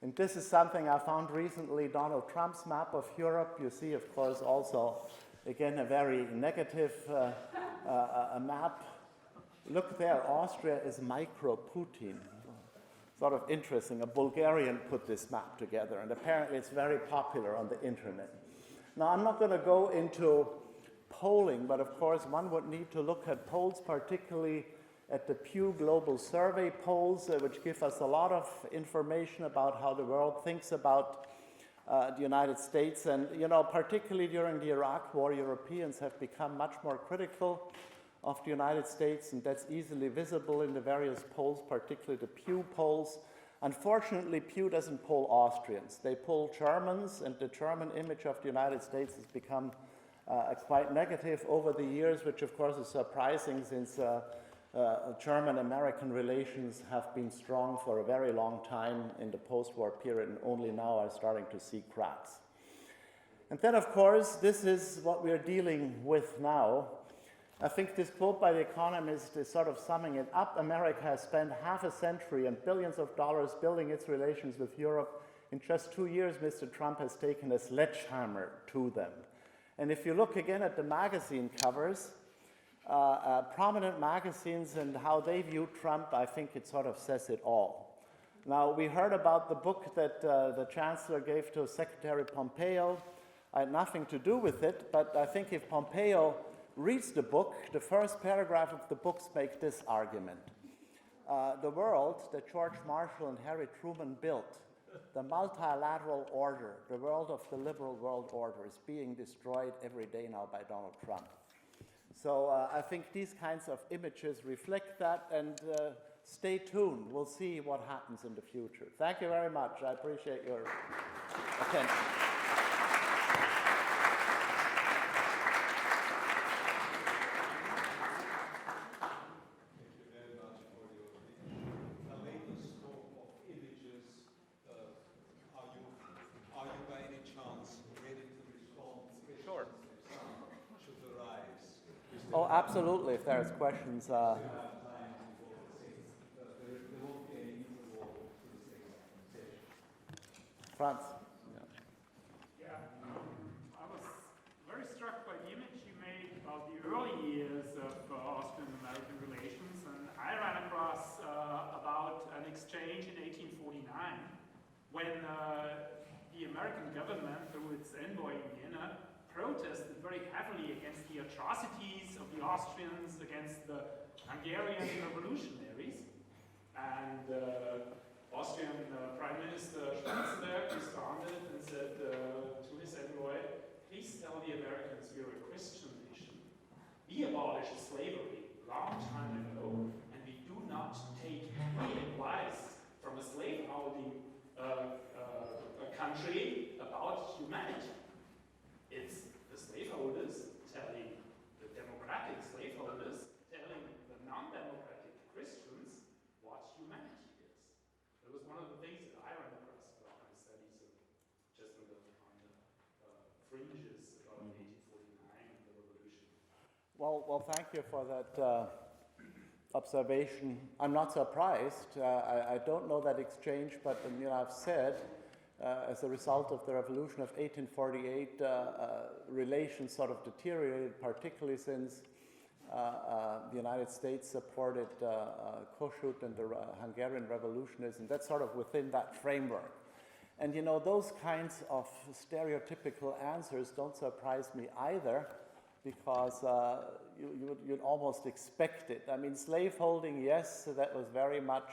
And this is something I found recently, Donald Trump's map of Europe. You see, of course, also, again, a very negative a map. Look there, Austria is micro-Putin. Sort of interesting. A Bulgarian put this map together, and apparently it's very popular on the internet. Now, I'm not going to go into polling, but of course, one would need to look at polls, particularly at the Pew Global Survey polls, which give us a lot of information about how the world thinks about the United States. And, you know, particularly during the Iraq War, Europeans have become much more critical of the United States, and that's easily visible in the various polls, particularly the Pew polls. Unfortunately, Pew doesn't poll Austrians. They poll Germans, and the German image of the United States has become quite negative over the years, which of course is surprising, since German-American relations have been strong for a very long time in the post-war period, and only now are starting to see cracks. And then, of course, this is what we're dealing with now. I think this quote by The Economist is sort of summing it up. America has spent half a century and billions of dollars building its relations with Europe. In just 2 years, Mr. Trump has taken a sledgehammer to them. And if you look again at the magazine covers, prominent magazines and how they view Trump, I think it sort of says it all. Now, we heard about the book that the Chancellor gave to Secretary Pompeo. I had nothing to do with it, but I think if Pompeo reads the book, the first paragraph of the books make this argument. The world that George Marshall and Harry Truman built, the multilateral order, the world of the liberal world order, is being destroyed every day now by Donald Trump. So I think these kinds of images reflect that, and stay tuned. We'll see what happens in the future. Thank you very much. I appreciate your attention. Oh, absolutely, if there's questions. Franz. Yeah, I was very struck by the image you made about the early years of Austrian-American relations, and I ran across about an exchange in 1849 when the American government, through its envoy in Vienna, protested very heavily against the atrocities of the Austrians against the Hungarian revolutionaries. And Austrian Prime Minister Schwarzenberg responded and said to his envoy, please tell the Americans we're a Christian nation. We abolished slavery a long time ago, and we do not take any advice from a slave-holding country about humanity. It's the slaveholders telling the democratic slaveholders, telling the non-democratic fringes about 1849 and the revolution. Well, thank you for that observation. I'm not surprised. I don't know that exchange, but I've said, as a result of the revolution of 1848, relations sort of deteriorated, particularly since the United States supported Kossuth and the Hungarian revolutionism. That's sort of within that framework. And those kinds of stereotypical answers don't surprise me either, because you'd almost expect it. I mean, slaveholding, yes, that was very much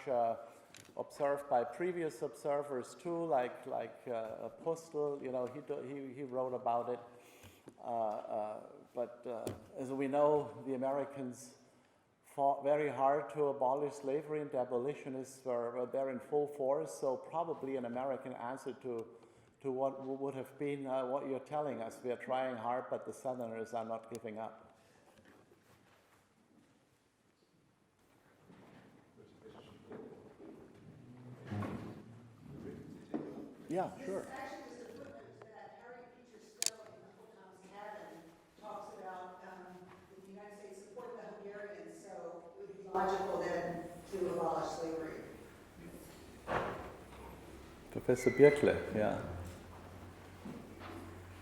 observed by previous observers too, like Postel, he wrote about it. But as we know, the Americans fought very hard to abolish slavery, and the abolitionists were there in full force, so probably an American answer to what would have been what you're telling us. We are trying hard, but the Southerners are not giving up. Yeah, sure. This is actually just a footnote to that. Harry Peter Stowe in the Full Tom's Cabin talks about the United States support the Hungarians, so it would be logical then to abolish slavery. Professor Birkle, yeah.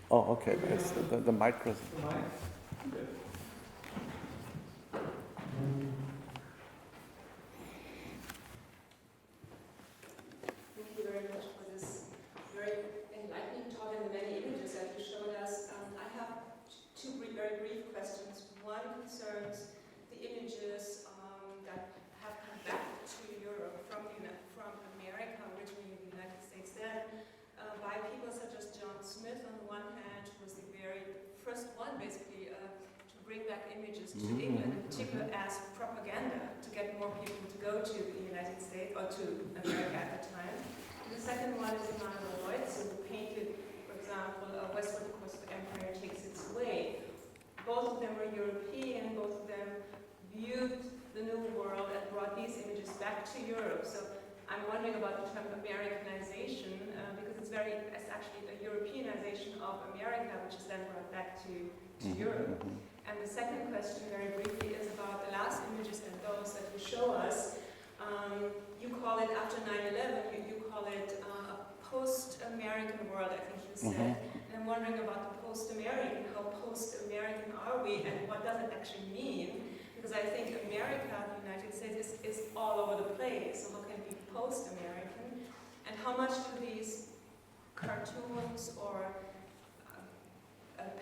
Oh, okay, because the microphone. Thank you very much for this very enlightening talk and the many images that you showed us. I have two very brief questions. One concerns the images that have come back to Europe from America, originally the United States, then by people such as John Smith on the one hand, who was the very first one basically to bring back images to England, in particular as propaganda, to get more people to go to the United States or to America at the time. And the second one is Emanuel Leutze, who painted, for example, Westward the Coast of Empire Takes Its Way. Both of them were European, both of them viewed the New World and brought these images back to Europe. So I'm wondering about the term Americanization, because it's actually a Europeanization of America, which is then brought back to Europe. And the second question, very briefly, is about the last images and those that you show us. You call it, after 9/11, you call it a post-American world, I think you said. And I'm wondering about the post-American. How post-American are we, and what does it actually mean? Because I think America, the United States, is all over the place. So how can it be post-American? And how much do these cartoons or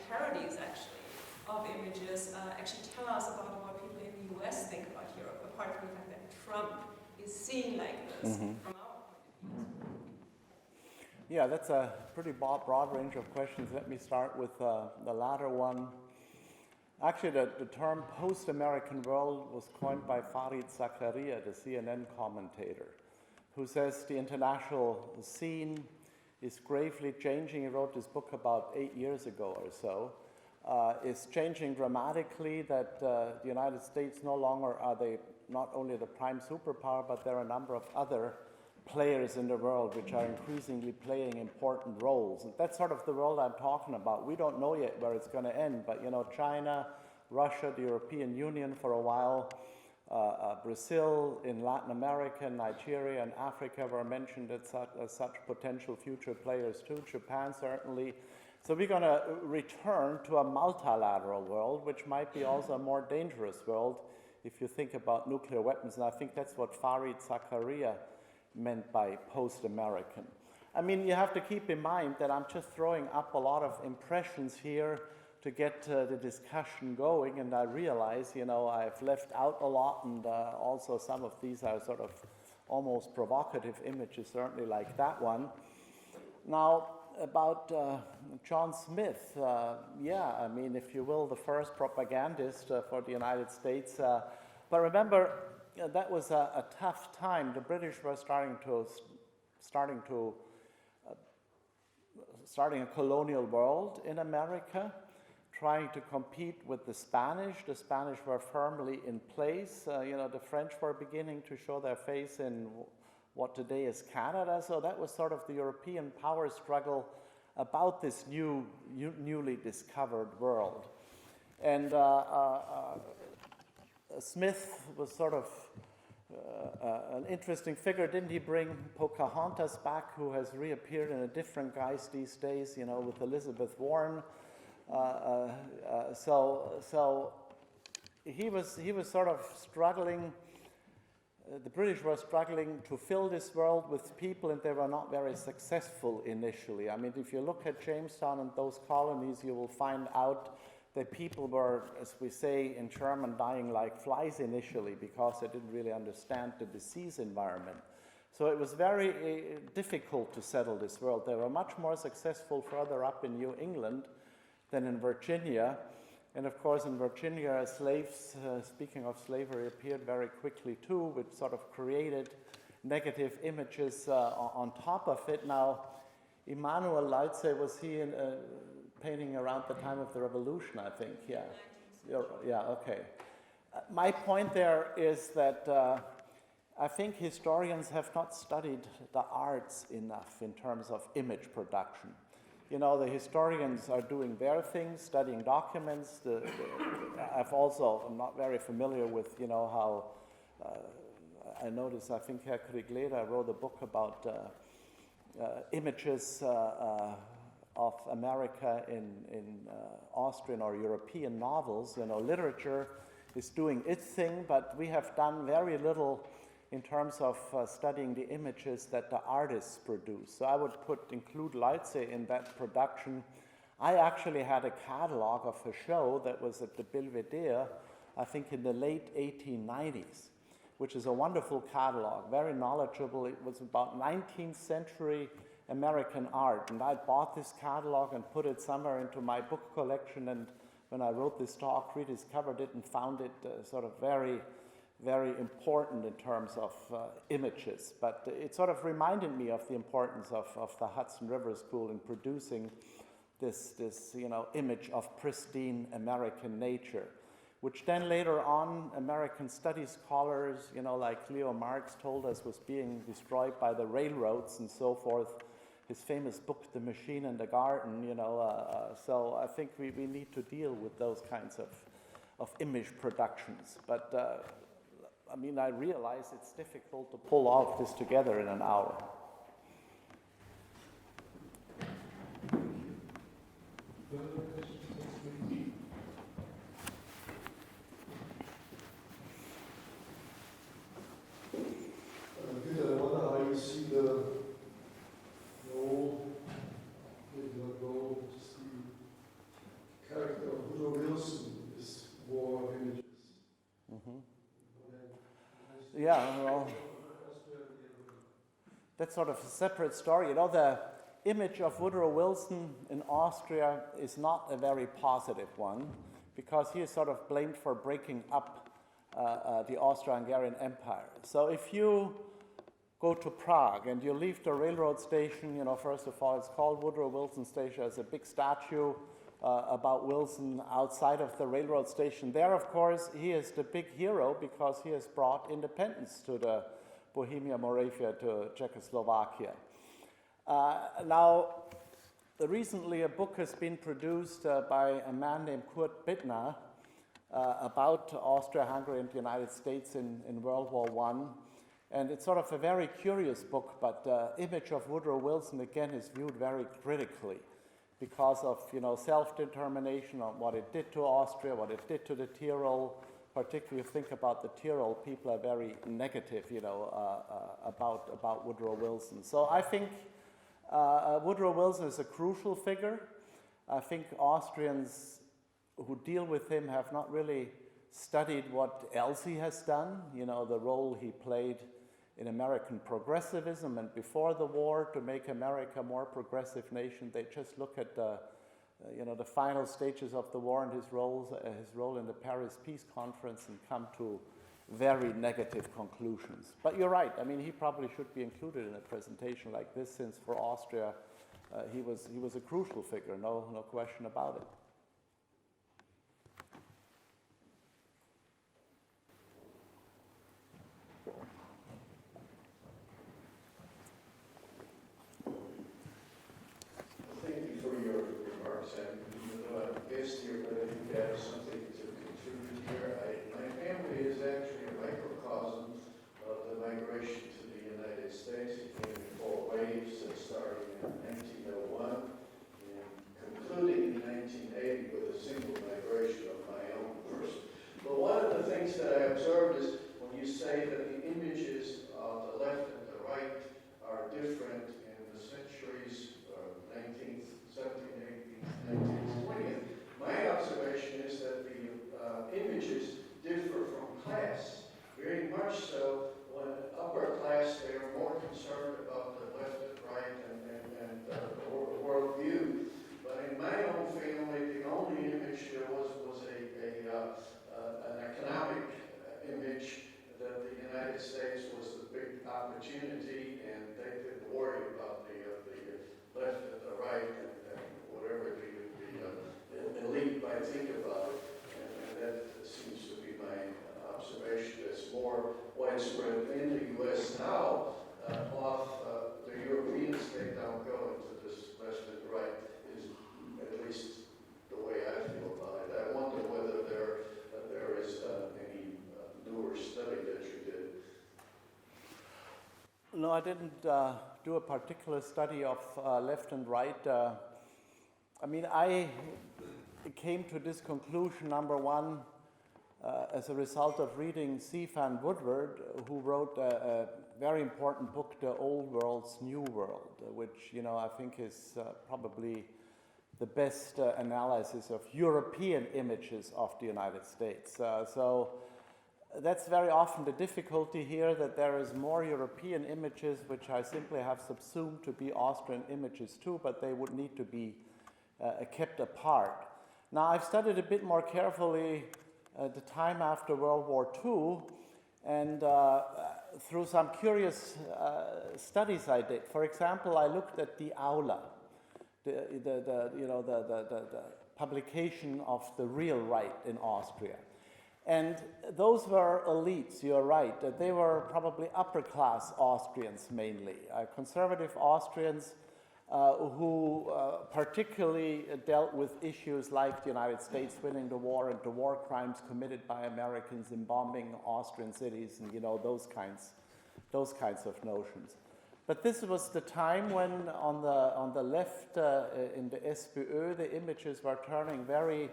parodies, actually, of images actually tell us about what people in the US think about Europe, apart from the fact that Trump is seen like this from our point of view? Yeah, that's a pretty broad range of questions. Let me start with the latter one. Actually, the term post-American world was coined by Farid Zakaria, the CNN commentator, who says the international scene is gravely changing. He wrote this book about 8 years ago or so. Is changing dramatically, that the United States no longer are not only the prime superpower, but there are a number of other players in the world which are increasingly playing important roles. And that's sort of the world I'm talking about. We don't know yet where it's going to end, but China, Russia, the European Union for a while, Brazil, in Latin America, Nigeria, and Africa were mentioned as such potential future players too. Japan certainly. So we're going to return to a multilateral world, which might be also a more dangerous world if you think about nuclear weapons. And I think that's what Farid Zakaria meant by post-American. I mean, you have to keep in mind that I'm just throwing up a lot of impressions here to get the discussion going, and I realize, I've left out a lot, and also some of these are sort of almost provocative images, certainly like that one. Now, about John Smith, I mean, if you will, the first propagandist for the United States. But remember, that was a tough time. The British were starting a colonial world in America, trying to compete with the Spanish. The Spanish were firmly in place. The French were beginning to show their face in what today is Canada. So that was sort of the European power struggle about this newly discovered world. And Smith was sort of an interesting figure. Didn't he bring Pocahontas back, who has reappeared in a different guise these days, you know, with Elizabeth Warren? So he was sort of struggling. The British were struggling to fill this world with people, and they were not very successful initially. I mean, if you look at Jamestown and those colonies, you will find out that people were, as we say in German, dying like flies initially because they didn't really understand the disease environment. So it was very difficult to settle this world. They were much more successful further up in New England than in Virginia. And of course, in Virginia, slaves, speaking of slavery, appeared very quickly too, which sort of created negative images on top of it. Now, Immanuel Leutze, was he painting around the time of the Revolution, I think? Yeah. Yeah, okay. My point there is that I think historians have not studied the arts enough in terms of image production. You know, the historians are doing their things, studying documents. I'm not very familiar with, you know, how I noticed, I think Herr Krigleder wrote a book about images of America in Austrian or European novels. You know, literature is doing its thing, but we have done very little in terms of studying the images that the artists produce. So I would include Leutze in that production. I actually had a catalog of a show that was at the Belvedere, I think in the late 1890s, which is a wonderful catalog, very knowledgeable. It was about 19th century American art, and I bought this catalog and put it somewhere into my book collection, and when I wrote this talk, rediscovered it and found it sort of very, very important in terms of images. But it sort of reminded me of the importance of the Hudson River School in producing this you know, image of pristine American nature, which then later on American studies scholars, you know, like Leo Marx told us, was being destroyed by the railroads and so forth. His famous book, The Machine and the Garden, you know, so I think we need to deal with those kinds of image productions. But I mean, I realize it's difficult to pull all this together in an hour. Günter, I wonder how you see the role, maybe not role, just the character of Woodrow Wilson in this war of images. Mm-hmm. Yeah, well, that's sort of a separate story. You know, the image of Woodrow Wilson in Austria is not a very positive one, because he is sort of blamed for breaking up the Austro-Hungarian Empire. So if you go to Prague and you leave the railroad station, you know, first of all, it's called Woodrow Wilson Station. There's a big statue about Wilson outside of the railroad station. There, of course, he is the big hero because he has brought independence to the Bohemia, Moravia, to Czechoslovakia. Now, recently a book has been produced by a man named Kurt Bittner about Austria-Hungary and the United States in World War I. And it's sort of a very curious book, but the image of Woodrow Wilson, again, is viewed very critically because of, you know, self-determination on what it did to Austria, what it did to the Tyrol. Particularly if you think about the Tyrol, people are very negative, you know, about Woodrow Wilson. So I think Woodrow Wilson is a crucial figure. I think Austrians who deal with him have not really studied what else he has done, you know, the role he played in American progressivism and before the war to make America a more progressive nation. They just look at the, you know, the final stages of the war and his role in the Paris Peace Conference and come to very negative conclusions. But you're right. I mean, he probably should be included in a presentation like this, since for Austria, he was a crucial figure. No question about it. Thank you. things that I observed is when you say that the images of the left and the right are different in the centuries, 19th, 17th, 18th, 19th, 20th, my observation is that the images differ from class. Very much so, when upper class, they are more concerned about the left and right and the world view. But in my own family, the only image there was an economic image that the United States was the big opportunity, and they didn't worry about the left and the right and whatever the elite might think about it. And that seems to be my observation. That's more widespread in the U.S. now. The Europeans, they don't go into this left and right, is at least the way I feel about it. I wonder whether there is any newer study that you did. No, I didn't do a particular study of left and right. I mean, I came to this conclusion, number one, as a result of reading C. Van Woodward, who wrote a very important book, The Old World's New World, which, you know, I think is probably the best analysis of European images of the United States. So that's very often the difficulty here, that there is more European images, which I simply have subsumed to be Austrian images too, but they would need to be kept apart. Now, I've studied a bit more carefully the time after World War II, and through some curious studies I did. For example, I looked at the Aula, the publication of the real right in Austria. And those were elites, you're right. They were probably upper class Austrians mainly, conservative Austrians who particularly dealt with issues like the United States winning the war and the war crimes committed by Americans in bombing Austrian cities, and, you know, those kinds of notions. But this was the time when on the left in the SPÖ, the images were turning very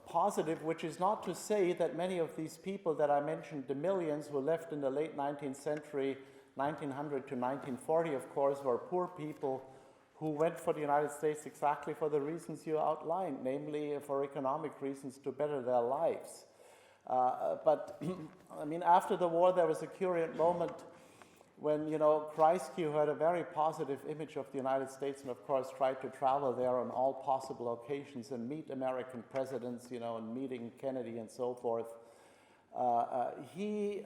positive, which is not to say that many of these people that I mentioned, the millions who left in the late 19th century, 1900 to 1940, of course, were poor people who went for the United States exactly for the reasons you outlined, namely for economic reasons to better their lives. But I mean, after the war, there was a curious moment when, you know, Kreisky, who had a very positive image of the United States and, of course, tried to travel there on all possible occasions and meet American presidents, you know, and meeting Kennedy and so forth, he,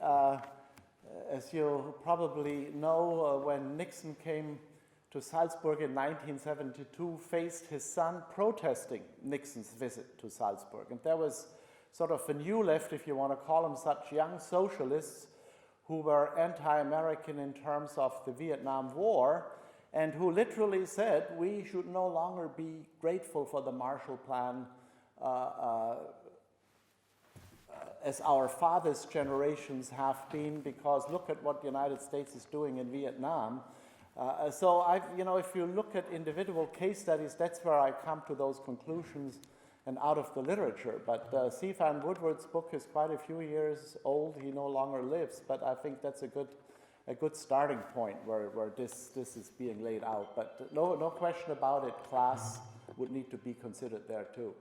as you probably know, when Nixon came to Salzburg in 1972, faced his son protesting Nixon's visit to Salzburg. And there was sort of a new left, if you want to call them such, young socialists who were anti-American in terms of the Vietnam War, and who literally said we should no longer be grateful for the Marshall Plan as our father's generations have been, because look at what the United States is doing in Vietnam. So if you look at individual case studies, that's where I come to those conclusions and out of the literature. But C. Van Woodward's book is quite a few years old. He no longer lives, but I think that's a good starting point where this is being laid out. But no question about it, class would need to be considered there too.